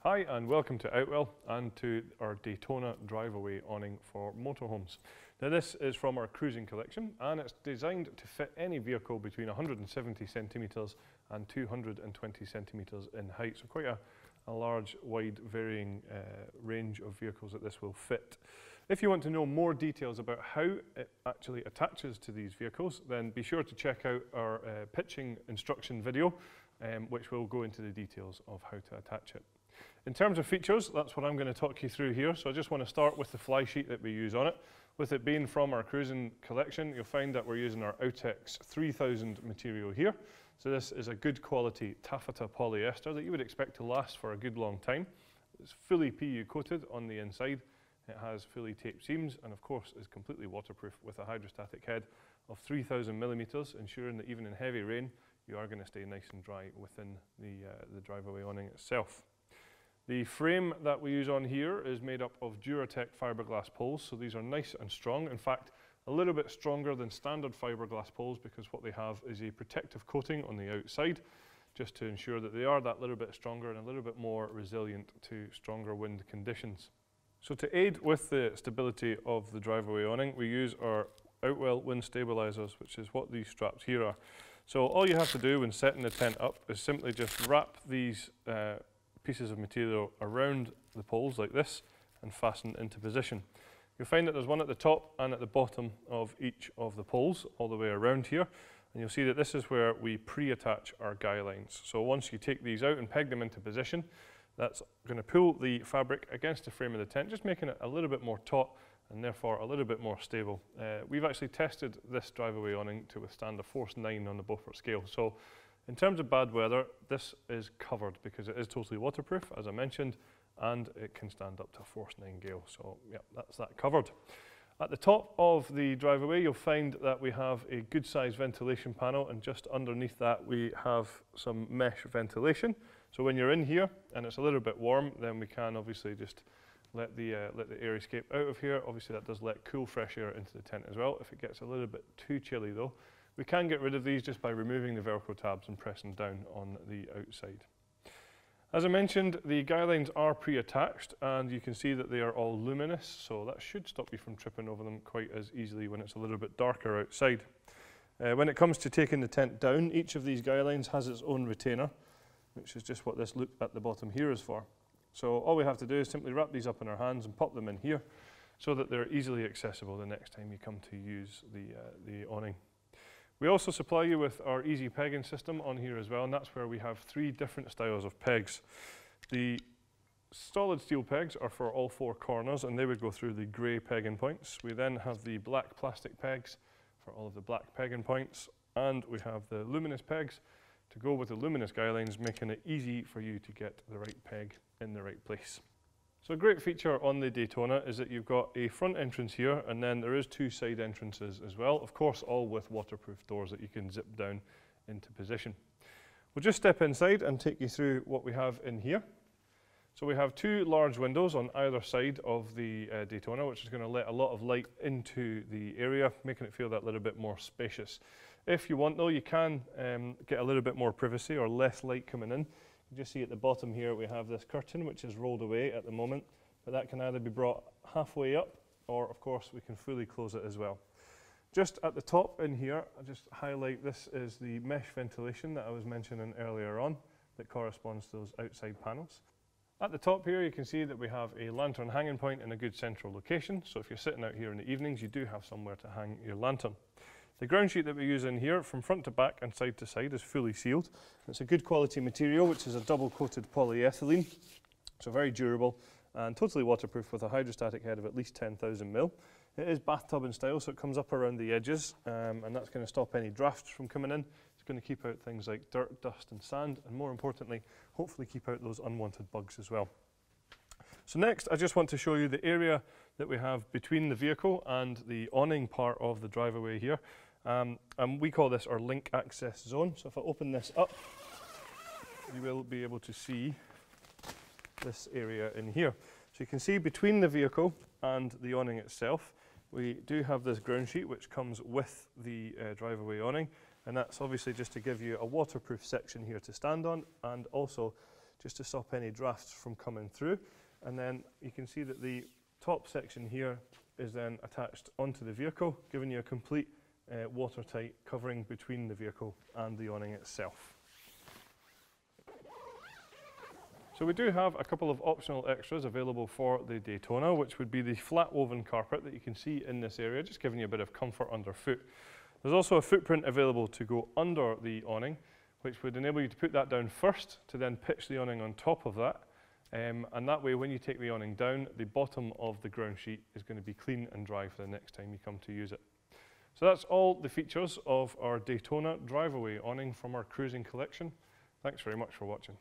Hi and welcome to Outwell and to our Daytona drive-away awning for motorhomes. Now this is from our cruising collection and it's designed to fit any vehicle between 170 centimetres and 220 centimetres in height. So quite a large, wide, varying range of vehicles that this will fit. If you want to know more details about how it actually attaches to these vehicles, then be sure to check out our pitching instruction video, which will go into the details of how to attach it. In terms of features, that's what I'm going to talk you through here. So I just want to start with the fly sheet that we use on it. With it being from our cruising collection, you'll find that we're using our Outex 3000 material here. So this is a good quality taffeta polyester that you would expect to last for a good long time. It's fully PU coated on the inside. It has fully taped seams and of course is completely waterproof with a hydrostatic head of 3000 millimeters, ensuring that even in heavy rain, you are going to stay nice and dry within the drive-away awning itself. The frame that we use on here is made up of Duratec fiberglass poles, so these are nice and strong. In fact, a little bit stronger than standard fiberglass poles because what they have is a protective coating on the outside, just to ensure that they are that little bit stronger and a little bit more resilient to stronger wind conditions. So to aid with the stability of the drive-away awning, we use our Outwell wind stabilizers, which is what these straps here are. So all you have to do when setting the tent up is simply just wrap these pieces of material around the poles like this and fasten into position. You'll find that there's one at the top and at the bottom of each of the poles all the way around here, and you'll see that this is where we pre-attach our guy lines. So once you take these out and peg them into position, that's going to pull the fabric against the frame of the tent, just making it a little bit more taut and therefore a little bit more stable. We've actually tested this drive-away awning to withstand a force 9 on the Beaufort scale. So in terms of bad weather, this is covered because it is totally waterproof, as I mentioned, and it can stand up to a force 9 gale. So yeah, that's that covered. At the top of the drive-away, you'll find that we have a good sized ventilation panel, and just underneath that we have some mesh ventilation. So when you're in here and it's a little bit warm, then we can obviously just let the air escape out of here. Obviously that does let cool fresh air into the tent as well. If it gets a little bit too chilly though, we can get rid of these just by removing the Velcro tabs and pressing down on the outside. As I mentioned, the guy lines are pre-attached and you can see that they are all luminous, so that should stop you from tripping over them quite as easily when it's a little bit darker outside. When it comes to taking the tent down, each of these guy lines has its own retainer, which is just what this loop at the bottom here is for. So all we have to do is simply wrap these up in our hands and pop them in here so that they're easily accessible the next time you come to use the awning. We also supply you with our easy pegging system on here as well, and that's where we have 3 different styles of pegs. The solid steel pegs are for all 4 corners and they would go through the grey pegging points. We then have the black plastic pegs for all of the black pegging points, and we have the luminous pegs to go with the luminous guy lines, making it easy for you to get the right peg in the right place. So a great feature on the Daytona is that you've got a front entrance here and then there is 2 side entrances as well, of course all with waterproof doors that you can zip down into position. We'll just step inside and take you through what we have in here. So we have 2 large windows on either side of the Daytona, which is going to let a lot of light into the area, making it feel that little bit more spacious. If you want though, you can get a little bit more privacy or less light coming in. You just see at the bottom here we have this curtain which is rolled away at the moment, but that can either be brought halfway up or of course we can fully close it as well. Just at the top in here, I'll just highlight, this is the mesh ventilation that I was mentioning earlier on that corresponds to those outside panels. At the top here you can see that we have a lantern hanging point in a good central location, so if you're sitting out here in the evenings you do have somewhere to hang your lantern. The ground sheet that we use in here from front to back and side to side is fully sealed. It's a good quality material which is a double coated polyethylene, so very durable and totally waterproof with a hydrostatic head of at least 10,000 mil. It is bathtub in style, so it comes up around the edges and that's going to stop any drafts from coming in. It's going to keep out things like dirt, dust and sand, and more importantly hopefully keep out those unwanted bugs as well. So next I just want to show you the area that we have between the vehicle and the awning part of the drive-away here. And we call this our link access zone. So if I open this up, you will be able to see this area in here. So you can see between the vehicle and the awning itself, we do have this ground sheet which comes with the drive-away awning, and that's obviously just to give you a waterproof section here to stand on and also just to stop any drafts from coming through. And then you can see that the top section here is then attached onto the vehicle, giving you a complete watertight covering between the vehicle and the awning itself. So we do have a couple of optional extras available for the Daytona, which would be the flat woven carpet that you can see in this area, just giving you a bit of comfort underfoot. There's also a footprint available to go under the awning, which would enable you to put that down first to then pitch the awning on top of that. And that way, when you take the awning down, the bottom of the ground sheet is going to be clean and dry for the next time you come to use it. So that's all the features of our Daytona drive-away awning from our cruising collection. Thanks very much for watching.